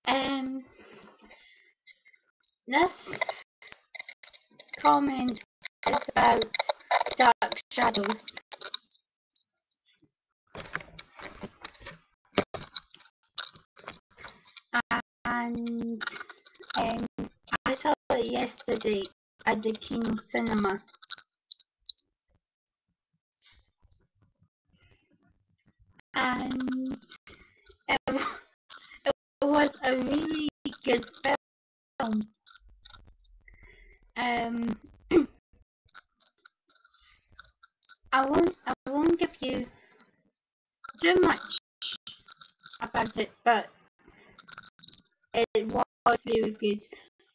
Um, this comment is about dark shadows. And I saw it yesterday at the Kino Cinema. And it was a really good film. I won't give you too much about it, but it was really good.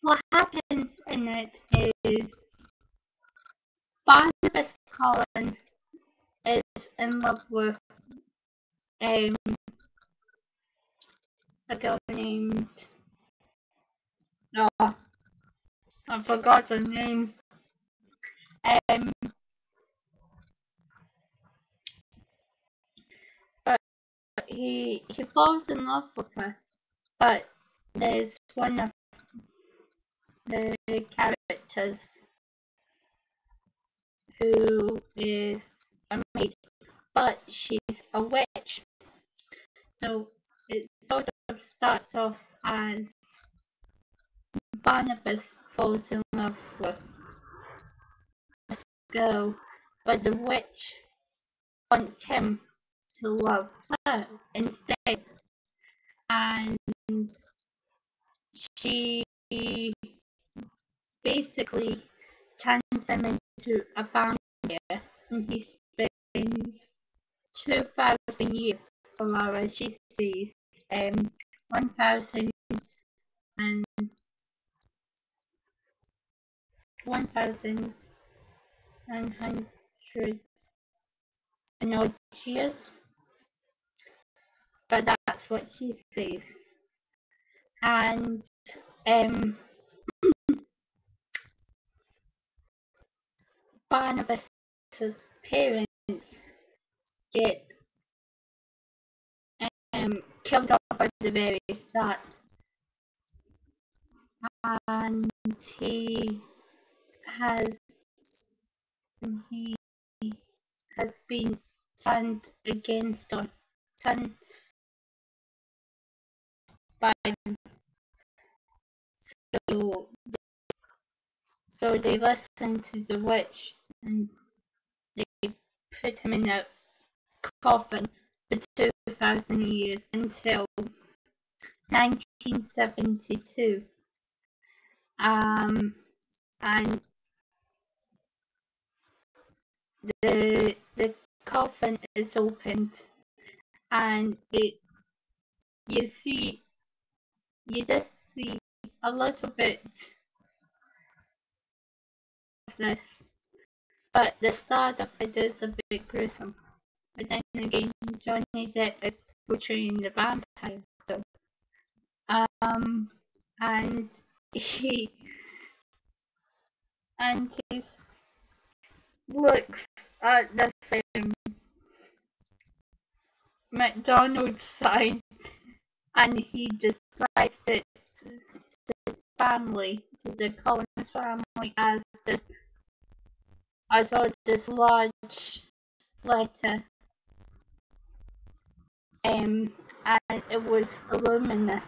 What happens in it is Barnabas Collin is in love with a girl named, oh, I forgot her name. But he falls in love with her, but there's one of the characters who is a maid, but she's a witch. So it sort of starts off as Barnabas falls in love with this girl, but the witch wants him to love her instead, and she basically turns him into a vampire, and he spends 2,000 years, for Laura, she says, 1,000 and 1,900 and odd years, but that's what she says. And Barnabas's parents get killed off at the very start, and he has been turned against or turned by them. So they listen to the witch and they put him in a coffin for 2,000 years until 1972. And the coffin is opened, and you just see a little bit of this, but the start of it is a bit gruesome. But then again, Johnny Depp is portraying the vampire, so and he looks at the McDonald's sign, and he describes it to his family, to the Collins family, as this large letter, and it was luminous.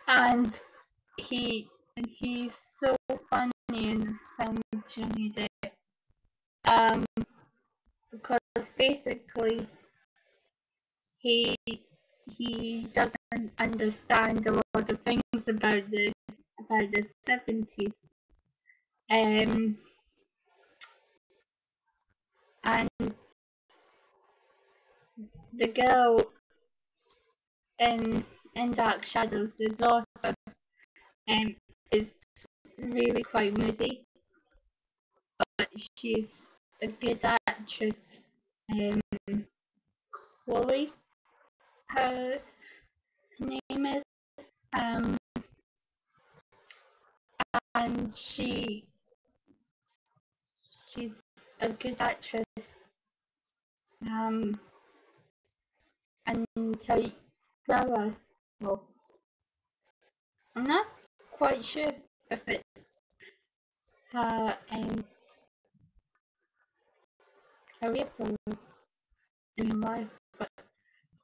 And he's so funny in this film, Johnny Depp, because basically he doesn't understand a lot of things about the 70s, and the girl in Dark Shadows, the daughter, is really quite moody, but she's a good actress. Chloe, her name is, and she's a good actress. And so Flower. Well, I'm not quite sure if it's her career flower in life, but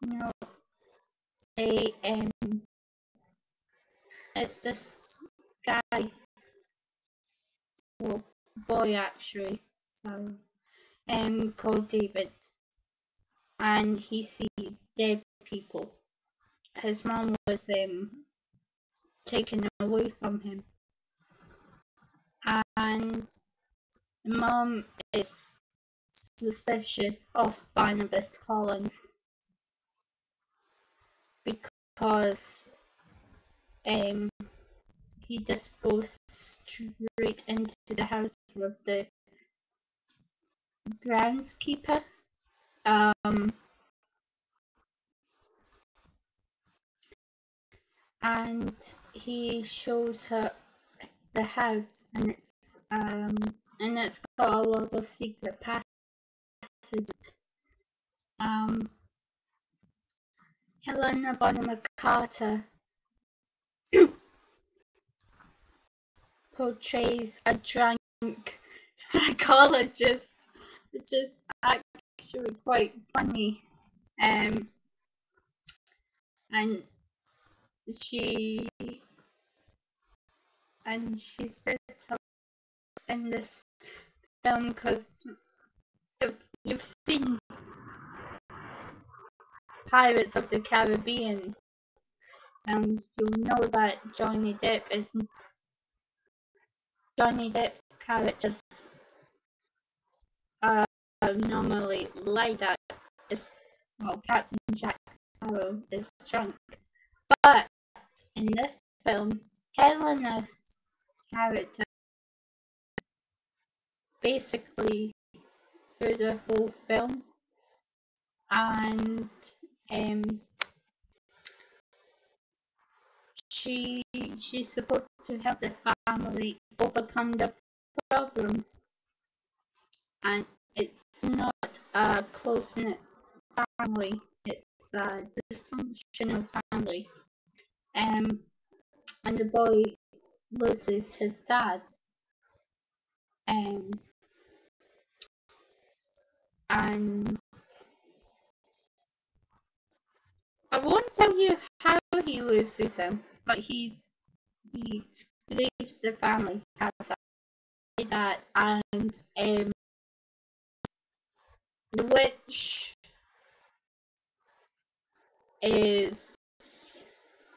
you know, a it's this guy, well, boy actually, so called David, and he sees dead people. His mom was taken away from him, and mom is suspicious of Barnabas Collins because he just goes straight into the house with the groundskeeper. And he shows her the house, and it's got a lot of secret passages. Helena Bonham Carter portrays a drunk psychologist, which is actually quite funny. And she says in this film, because if you've seen Pirates of the Caribbean, you'll know that Johnny Depp's characters are normally like that. Well, Captain Jack Sparrow is drunk, but in this film, Helena's character basically through the whole film, and she's supposed to help the family overcome the problems, and it's not a close-knit family, it's a dysfunctional family. And the boy loses his dad, and I won't tell you how he loses him, but he leaves the family house after that, and the witch is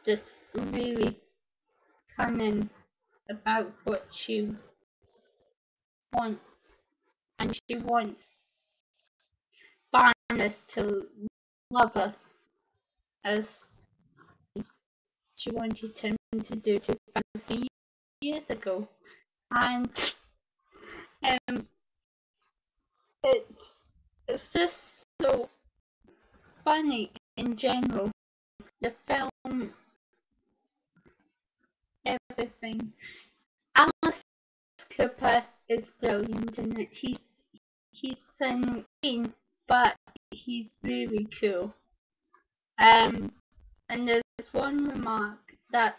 just really cunning about what she wants, and she wants Barnes to love her as she wanted him to do 2,000 years ago. And it's just so funny in general. The film, everything. Alice Cooper is brilliant in it. He's insane, but he's really cool. And there's one remark that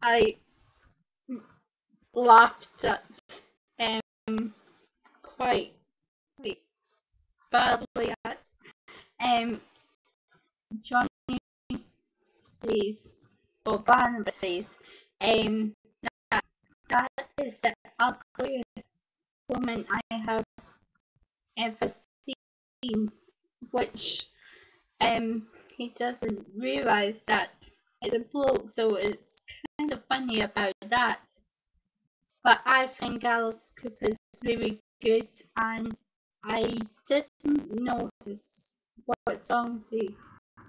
I laughed at quite badly at. Johnny says, or Barnabas says, that is the ugliest woman I have ever seen, which he doesn't realise that it's a bloke, so it's kind of funny about that. But I think Alice Cooper's really good, and I didn't know what songs he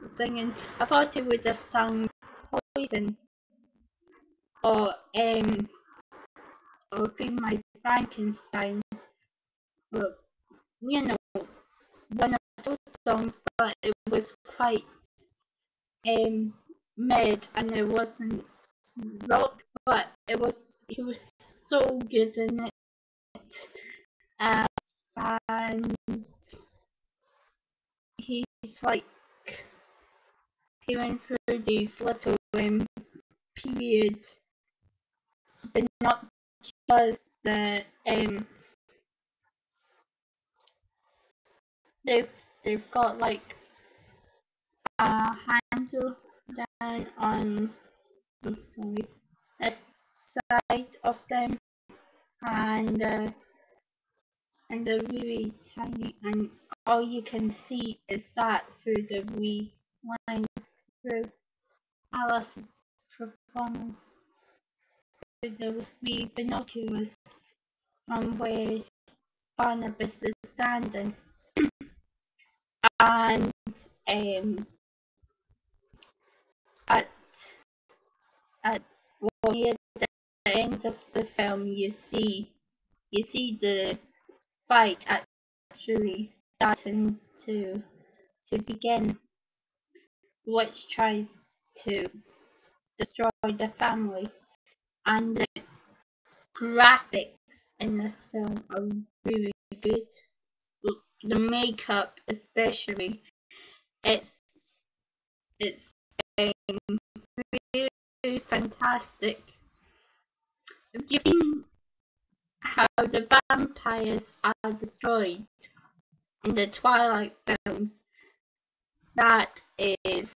was singing. I thought he would have sung Poison or Free My Frankenstein, or you know, one of those songs, but it was quite mid, and it wasn't rock, but he was so good in it, and he's like he went through these little periods, but not just the they've got like a handle down on the side of them, and they're really tiny, and all you can see is that through the wee lines through Alice's performance with those wee binoculars from where Barnabas is standing. And at near the end of the film, you see the fight actually starting to begin, which tries to destroy the family. And the graphics in this film are really good. The makeup, especially, it's really fantastic. Have you seen how the vampires are destroyed in the Twilight films? That is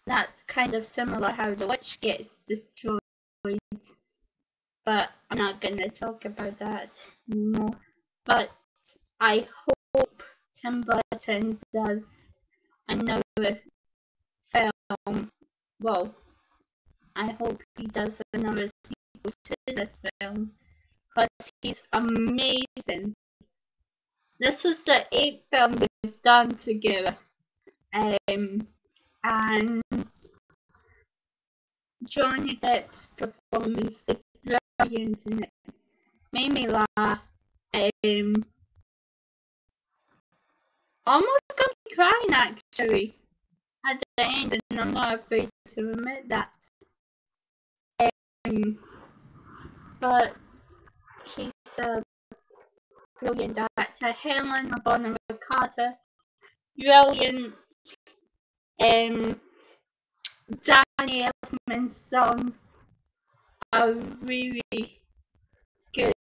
that's kind of similar how the witch gets destroyed, but I'm not gonna talk about that anymore. But I hope Tim Burton does another film. Well, I hope he does another sequel to this film, because he's amazing. This was the 8th film we've done together, and Johnny Depp's performance is brilliant and it made me laugh. Almost got me crying actually at the end, and I'm not afraid to admit that. But he's a brilliant actor. Helena Bonham Carter, brilliant. Danny Elfman's songs are really good.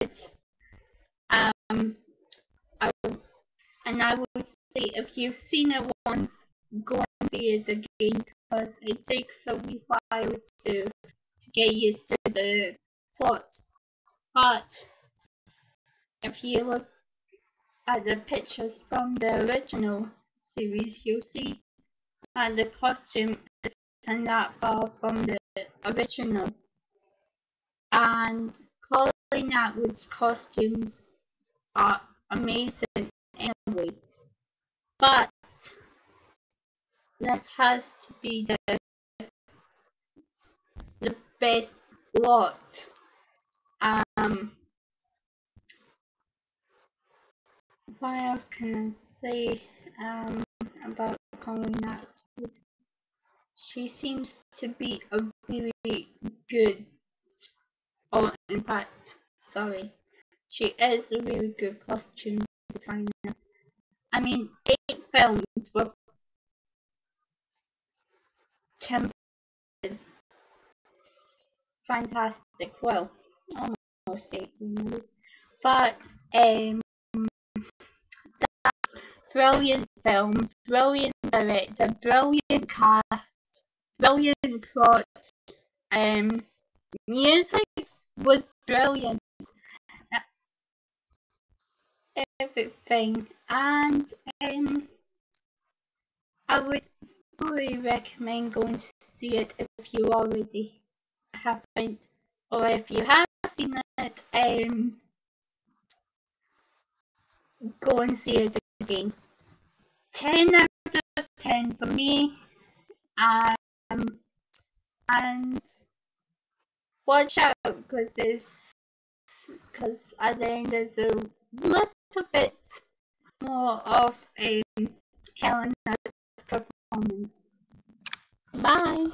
And I would say if you've seen it once, go and see it again, because it takes a wee while to get used to the plot. But if you look at the pictures from the original series, you'll see that the costume is in that bar from the original. And Colleen Atwood's costumes are amazing anyway. But this has to be the best lot. What else can I say about Colleen Atwood? She seems to be a really good, or in fact, sorry, she is a really good costume designer. I mean, 8 films with Tim is fantastic. Well, almost 8, but brilliant film, brilliant director, brilliant cast, brilliant plot. Music was brilliant. Everything, and I would fully recommend going to see it if you already haven't, or if you have seen it, go and see it again. 10 out of 10 for me. And watch out, because at the end there's a little bit more of Helena's performance. Bye.